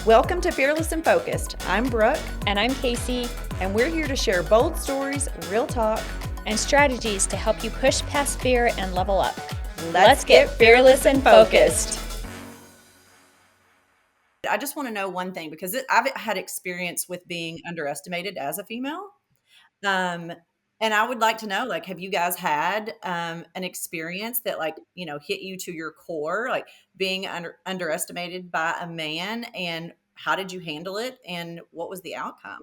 Welcome to Fearless and Focused. I'm Brooke. And I'm Catie. And we're here to share bold stories, real talk, and strategies to help you push past fear and level up. Let's get fearless and focused. I just want to know one thing because I've had experience with being underestimated as a female. And I would like to know, like, have you guys had an experience that, like, hit you to your core, like being underestimated by a man, and how did you handle it, and what was the outcome?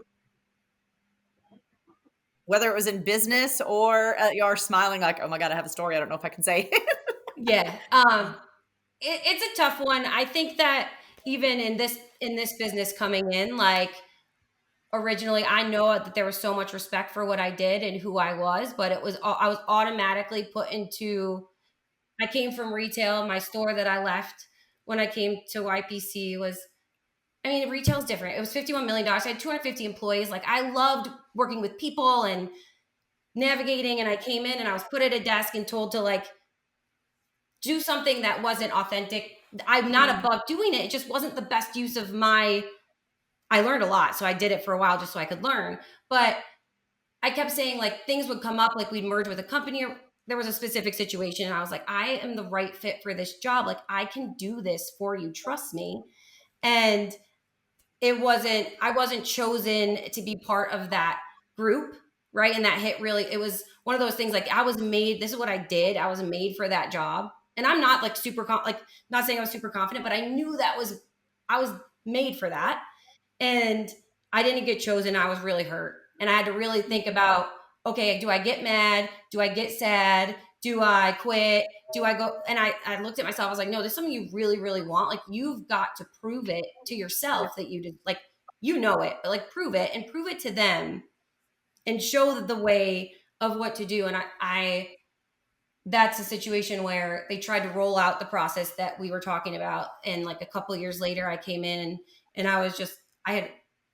Whether it was in business or you're smiling like, oh my God, I have a story. I don't know if I can say. Yeah. It's a tough one. I think that even in this business coming in, like, originally, I know that there was so much respect for what I did and who I was, but I was automatically put into. I came from retail. My store that I left when I came to YPC was, I mean, retail is different. It was $51 million. I had 250 employees. Like, I loved working with people and navigating. And I came in and I was put at a desk and told to, like, do something that wasn't authentic. I'm not above doing it. It just wasn't the best use of I learned a lot. So I did it for a while just so I could learn. But I kept saying, like, things would come up, like we'd merge with a company, or there was a specific situation. And I was like, I am the right fit for this job. Like, I can do this for you. Trust me. And I wasn't chosen to be part of that group. Right. And that hit really, it was one of those things, like, I was made, this is what I did. I was made for that job. And I'm not like not saying I was super confident, but I knew I was made for that. And I didn't get chosen. I was really hurt. And I had to really think about, okay, do I get mad? Do I get sad? Do I quit? Do I go? And I looked at myself. I was like, no, this is something you really, really want. Like, you've got to prove it to yourself that you did, like, you know it, but, like, prove it and prove it to them and show the way of what to do. And that's a situation where they tried to roll out the process that we were talking about. And, like, a couple of years later, I came in and I had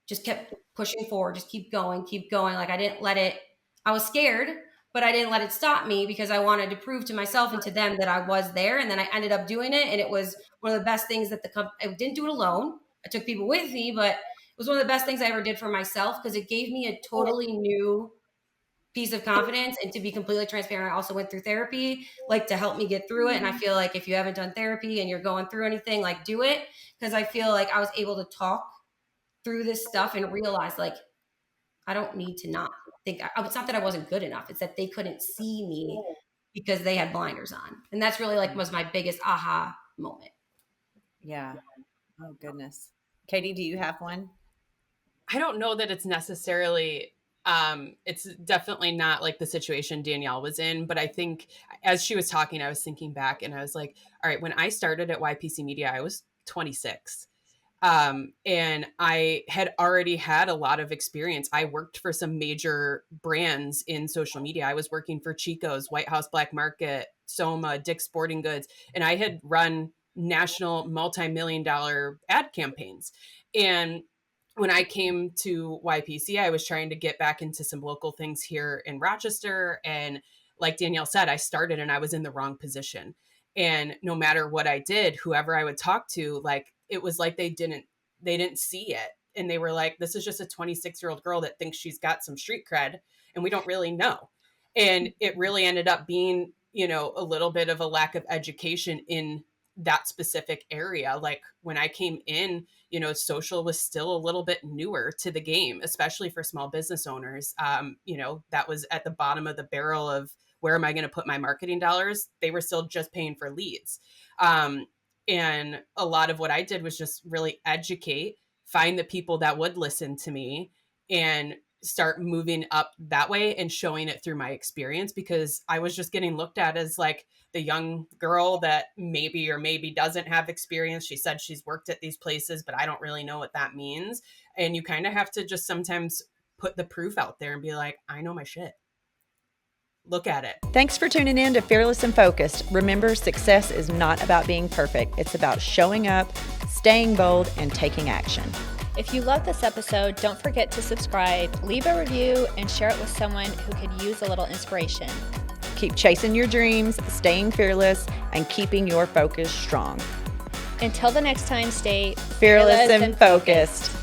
just kept pushing forward, just keep going. Like, I didn't let it, I was scared, but I didn't let it stop me because I wanted to prove to myself and to them that I was there. And then I ended up doing it. And it was one of the best things that I didn't do it alone. I took people with me, but it was one of the best things I ever did for myself because it gave me a totally new piece of confidence. And to be completely transparent, I also went through therapy, like, to help me get through it. And I feel like if you haven't done therapy and you're going through anything, like, do it. Because I feel like I was able to talk through this stuff and realize, like, I don't need to not think. It's not that I wasn't good enough. It's that they couldn't see me because they had blinders on. And that's really, like, was my biggest aha moment. Yeah. Oh, goodness. Catie, do you have one? I don't know that it's necessarily, it's definitely not like the situation Danielle was in, but I think as she was talking, I was thinking back and I was like, all right, when I started at YPC Media, I was 26. And I had already had a lot of experience. I worked for some major brands in social media. I was working for Chico's, White House Black Market, Soma, Dick's Sporting Goods, and I had run national multi-million-dollar ad campaigns. And when I came to YPC, I was trying to get back into some local things here in Rochester. And like Danielle said, I started and I was in the wrong position. And no matter what I did, whoever I would talk to, like, it was like they didn't see it. And they were like, this is just a 26-year-old girl that thinks she's got some street cred and we don't really know. And it really ended up being, a little bit of a lack of education in that specific area. Like, when I came in, social was still a little bit newer to the game, especially for small business owners. That was at the bottom of the barrel of where am I going to put my marketing dollars? They were still just paying for leads. And a lot of what I did was just really educate, find the people that would listen to me and start moving up that way and showing it through my experience, because I was just getting looked at as like the young girl that maybe or maybe doesn't have experience. She said she's worked at these places, but I don't really know what that means. And you kind of have to just sometimes put the proof out there and be like, I know my shit. Look at it. Thanks for tuning in to Fearless and Focused. Remember, success is not about being perfect. It's about showing up, staying bold, and taking action. If you love this episode, don't forget to subscribe, leave a review, and share it with someone who could use a little inspiration. Keep chasing your dreams, staying fearless, and keeping your focus strong. Until the next time, stay fearless and focused.